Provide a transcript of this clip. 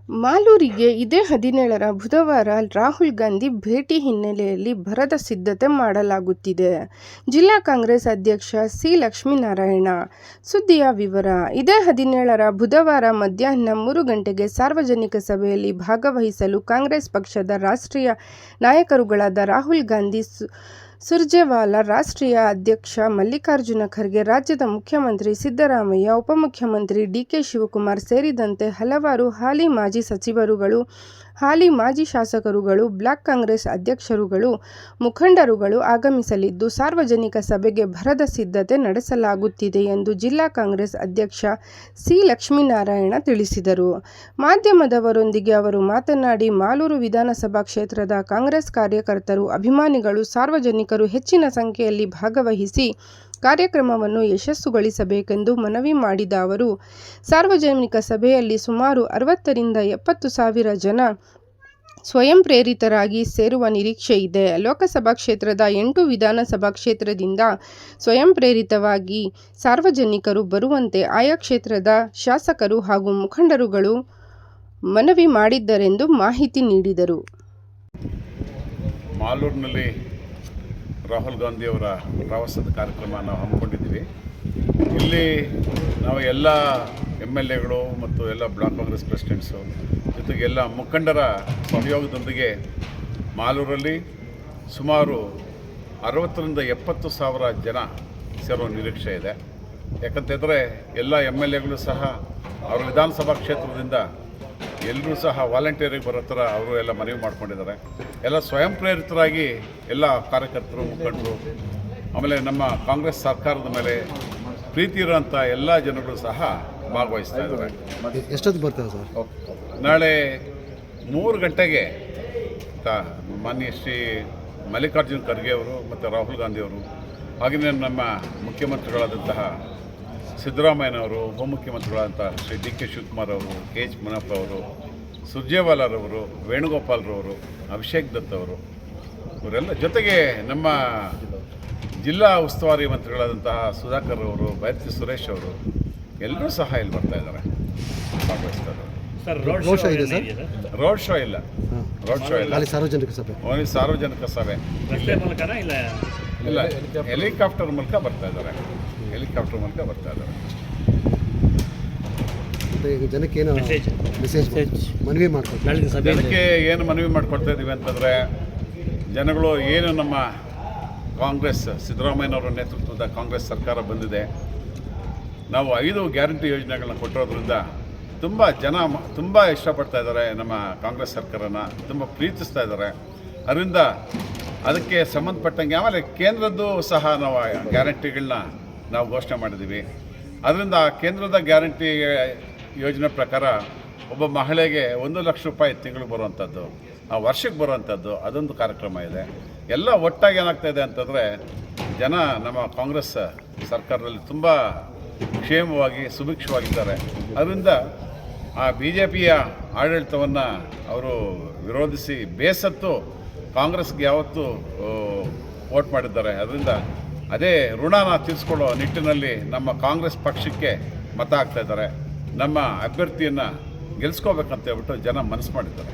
ಮಾಲೂರಿಗೆ ಇದೇ 17ರ ಬುಧವಾರ ರಾಹುಲ್ ಗಾಂಧಿ ಭೇಟಿ ಹಿನ್ನೆಲೆಯಲ್ಲಿ ಭರದ ಸಿದ್ಧತೆ ಮಾಡಲಾಗುತ್ತಿದೆ. ಜಿಲ್ಲಾ ಕಾಂಗ್ರೆಸ್ ಅಧ್ಯಕ್ಷ ಸಿ. ಲಕ್ಷ್ಮೀನಾರಾಯಣ. ಸುದ್ದಿಯ ವಿವರ. ಇದೇ 17ರ ಬುಧವಾರ ಮಧ್ಯಾಹ್ನ 3 ಗಂಟೆಗೆ ಸಾರ್ವಜನಿಕ ಸಭೆಯಲ್ಲಿ ಭಾಗವಹಿಸಲು ಕಾಂಗ್ರೆಸ್ ಪಕ್ಷದ ರಾಷ್ಟ್ರೀಯ ನಾಯಕರುಗಳಾದ ರಾಹುಲ್ ಗಾಂಧಿ, ಸುರ್ಜೇವಾಲಾ, ರಾಷ್ಟ್ರೀಯ ಅಧ್ಯಕ್ಷ ಮಲ್ಲಿಕಾರ್ಜುನ ಖರ್ಗೆ, ರಾಜ್ಯದ ಮುಖ್ಯಮಂತ್ರಿ ಸಿದ್ದರಾಮಯ್ಯ, ಉಪಮುಖ್ಯಮಂತ್ರಿ ಡಿ. ಕೆ. ಶಿವಕುಮಾರ್ ಸೇರಿದಂತೆ ಹಲವಾರು ಹಾಲಿ ಮಾಜಿ ಸಚಿವರುಗಳು, ಹಾಲಿ ಮಾಜಿ ಶಾಸಕರುಗಳು, ಬ್ಲಾಕ್ ಕಾಂಗ್ರೆಸ್ ಅಧ್ಯಕ್ಷರುಗಳು, ಮುಖಂಡರುಗಳು ಆಗಮಿಸಲಿದ್ದು, ಸಾರ್ವಜನಿಕ ಸಭೆಗೆ ಭರದ ಸಿದ್ಧತೆ ನಡೆಸಲಾಗುತ್ತಿದೆ ಎಂದು ಜಿಲ್ಲಾ ಕಾಂಗ್ರೆಸ್ ಅಧ್ಯಕ್ಷ ಸಿ. ಲಕ್ಷ್ಮೀನಾರಾಯಣ ತಿಳಿಸಿದರು. ಮಾಧ್ಯಮದವರೊಂದಿಗೆ ಅವರು ಮಾತನಾಡಿ, ಮಾಲೂರು ವಿಧಾನಸಭಾ ಕ್ಷೇತ್ರದ ಕಾಂಗ್ರೆಸ್ ಕಾರ್ಯಕರ್ತರು, ಅಭಿಮಾನಿಗಳು, ಸಾರ್ವಜನಿಕರು ಹೆಚ್ಚಿನ ಸಂಖ್ಯೆಯಲ್ಲಿ ಭಾಗವಹಿಸಿ ಕಾರ್ಯಕ್ರಮವನ್ನು ಯಶಸ್ಸುಗೊಳಿಸಬೇಕೆಂದು ಮನವಿ ಮಾಡಿದ ಅವರು, ಸಾರ್ವಜನಿಕ ಸಭೆಯಲ್ಲಿ ಸುಮಾರು 60ರಿಂದ 70 ಸಾವಿರ ಜನ ಸ್ವಯಂ ಪ್ರೇರಿತರಾಗಿ ಸೇರುವ ನಿರೀಕ್ಷೆ ಇದೆ. ಲೋಕಸಭಾ ಕ್ಷೇತ್ರದ 8 ವಿಧಾನಸಭಾ ಕ್ಷೇತ್ರದಿಂದ ಸ್ವಯಂ ಪ್ರೇರಿತವಾಗಿ ಸಾರ್ವಜನಿಕರು ಬರುವಂತೆ ಆಯಾ ಕ್ಷೇತ್ರದ ಶಾಸಕರು ಹಾಗೂ ಮುಖಂಡರುಗಳು ಮನವಿ ಮಾಡಿದ್ದರೆಂದು ಮಾಹಿತಿ ನೀಡಿದರು. ಮಾಲೂರಿನಲ್ಲಿ ರಾಹುಲ್ ಗಾಂಧಿಯವರ ಪ್ರವಾಸದ ಕಾರ್ಯಕ್ರಮ ನಾವು ಹಮ್ಮಿಕೊಂಡಿದ್ದೀವಿ. ಇಲ್ಲಿ ನಾವು ಎಲ್ಲ MLAಗಳು ಮತ್ತು ಎಲ್ಲ ಬ್ಲಾಕ್ ಕಾಂಗ್ರೆಸ್ ಪ್ರೆಸಿಡೆಂಟ್ಸು ಜೊತೆಗೆ ಎಲ್ಲ ಮುಖಂಡರ ಸಹಯೋಗದೊಂದಿಗೆ ಮಾಲೂರಲ್ಲಿ ಸುಮಾರು 60ರಿಂದ 70 ಸಾವಿರ ಜನ ಸೇರೋ ನಿರೀಕ್ಷೆ ಇದೆ. ಯಾಕಂತಂದರೆ ಎಲ್ಲ MLAಗಳು ಸಹ ಅವರ ವಿಧಾನಸಭಾ ಕ್ಷೇತ್ರದಿಂದ ಎಲ್ಲರೂ ಸಹ ವಾಲಂಟಿಯರಿಗೆ ಬರೋ ಥರ ಅವರು ಎಲ್ಲ ಮನವಿ ಮಾಡ್ಕೊಂಡಿದ್ದಾರೆ. ಎಲ್ಲ ಸ್ವಯಂ ಪ್ರೇರಿತರಾಗಿ ಎಲ್ಲ ಕಾರ್ಯಕರ್ತರು, ಮುಖಂಡರು, ಆಮೇಲೆ ನಮ್ಮ ಕಾಂಗ್ರೆಸ್ ಸರ್ಕಾರದ ಮೇಲೆ ಪ್ರೀತಿ ಇರೋಂಥ ಎಲ್ಲ ಜನಗಳು ಸಹ ಭಾಗವಹಿಸ್ತಾ ಇದ್ದಾರೆ. ಎಷ್ಟೊತ್ತು ಬರ್ತಾರೆ ಸರ್? ನಾಳೆ 3 ಗಂಟೆಗೆ ಮಾನ್ಯ ಶ್ರೀ ಮಲ್ಲಿಕಾರ್ಜುನ ಖರ್ಗೆ ಅವರು ಮತ್ತು ರಾಹುಲ್ ಗಾಂಧಿಯವರು, ಹಾಗೆಯೇ ನಮ್ಮ ಮುಖ್ಯಮಂತ್ರಿಗಳಾದಂತಹ ಸಿದ್ದರಾಮಯ್ಯನವರು, ಉಪಮುಖ್ಯಮಂತ್ರಿಗಳಾದಂಥ ಶ್ರೀ ಡಿ. ಕೆ. ಶಿವಕುಮಾರ್ ಅವರು, ಕೆ. ಎಚ್. ಮುನಿಯಪ್ಪ ಅವರು, ಸುರ್ಜೇವಾಲಾರವರು, ವೇಣುಗೋಪಾಲ್ರವರು, ಅಭಿಷೇಕ್ ದತ್ ಅವರು, ಇವರೆಲ್ಲ ಜೊತೆಗೆ ನಮ್ಮ ಜಿಲ್ಲಾ ಉಸ್ತುವಾರಿ ಮಂತ್ರಿಗಳಾದಂತಹ ಸುಧಾಕರ್ ಅವರು, ಬೈರತಿ ಸುರೇಶ್ ಅವರು ಎಲ್ಲರೂ ಸಹ ಇಲ್ಲಿ ಬರ್ತಾ ಇದ್ದಾರೆ, ಭಾಗವಹಿಸ್ತಾ ಇದ್ದಾರೆ. ರೋಡ್ ಶೋ ಇದೆ ಸರ್? ರೋಡ್ ಶೋ ಇಲ್ಲ, ಅಲ್ಲಿ ಸಾರ್ವಜನಿಕ ಸಭೆ, ಓನ್ಲಿ ಸಾರ್ವಜನಿಕ ಸಭೆ ಇಲ್ಲ, ಹೆಲಿಕಾಪ್ಟರ್ ಮೂಲಕ ಬರ್ತಾ ಇದ್ದಾರೆ. ಜನಕ್ಕೆ ಏನು ಮೆಸೇಜ್ ಮನವಿ ಮಾಡ್ಕೊಡ್ತಾರೆ? ಜನಕ್ಕೆ ಏನು ಮನವಿ ಮಾಡ್ಕೊಡ್ತಾ ಇದ್ದೀವಿ ಅಂತಂದರೆ, ಜನಗಳು ಏನು ನಮ್ಮ ಕಾಂಗ್ರೆಸ್ ಸಿದ್ದರಾಮಯ್ಯನವರ ನೇತೃತ್ವದ ಕಾಂಗ್ರೆಸ್ ಸರ್ಕಾರ ಬಂದಿದೆ, ನಾವು 5 ಗ್ಯಾರಂಟಿ ಯೋಜನೆಗಳನ್ನ ಕೊಟ್ಟಿರೋದ್ರಿಂದ ತುಂಬ ಜನ ತುಂಬ ಇಷ್ಟಪಡ್ತಾ ಇದ್ದಾರೆ, ನಮ್ಮ ಕಾಂಗ್ರೆಸ್ ಸರ್ಕಾರನ ತುಂಬ ಪ್ರೀತಿಸ್ತಾ ಇದ್ದಾರೆ. ಅದರಿಂದ ಅದಕ್ಕೆ ಸಂಬಂಧಪಟ್ಟಂಗೆ ಆಮೇಲೆ ಕೇಂದ್ರದ್ದು ಸಹ ನಾವು ಗ್ಯಾರಂಟಿಗಳನ್ನ ನಾವು ಘೋಷಣೆ ಮಾಡಿದ್ದೀವಿ. ಅದರಿಂದ ಕೇಂದ್ರದ ಗ್ಯಾರಂಟಿ ಯೋಜನೆ ಪ್ರಕಾರ ಒಬ್ಬ ಮಹಿಳೆಗೆ 1 ಲಕ್ಷ ರೂಪಾಯಿ ತಿಂಗಳಿಗೆ ಬರುವಂಥದ್ದು, ವರ್ಷಕ್ಕೆ ಬರುವಂಥದ್ದು, ಅದೊಂದು ಕಾರ್ಯಕ್ರಮ ಇದೆ. ಎಲ್ಲ ಒಟ್ಟಾಗಿ ಏನಾಗ್ತಾ ಇದೆ ಅಂತಂದರೆ, ಜನ ನಮ್ಮ ಕಾಂಗ್ರೆಸ್ ಸರ್ಕಾರದಲ್ಲಿ ತುಂಬ ಕ್ಷೇಮವಾಗಿ ಸುಭಿಕ್ಷವಾಗಿದ್ದಾರೆ. ಅದರಿಂದ ಆ BJPಯ ಆಡಳಿತವನ್ನು ಅವರು ವಿರೋಧಿಸಿ ಬೇಸತ್ತು ಕಾಂಗ್ರೆಸ್ಗೆ ಯಾವತ್ತೂ ವೋಟ್ ಮಾಡಿದ್ದಾರೆ. ಅದರಿಂದ ಅದೇ ಋಣನ ತೀರಿಸ್ಕೊಳ್ಳೋ ನಿಟ್ಟಿನಲ್ಲಿ ನಮ್ಮ ಕಾಂಗ್ರೆಸ್ ಪಕ್ಷಕ್ಕೆ ಮತ ಹಾಕ್ತಾ ಇದ್ದಾರೆ. ನಮ್ಮ ಅಭ್ಯರ್ಥಿಯನ್ನು ಗೆಲ್ಲಿಸ್ಕೋಬೇಕಂತ ಹೇಳ್ಬಿಟ್ಟು ಜನ ಮನಸ್ಸು ಮಾಡಿದ್ದಾರೆ.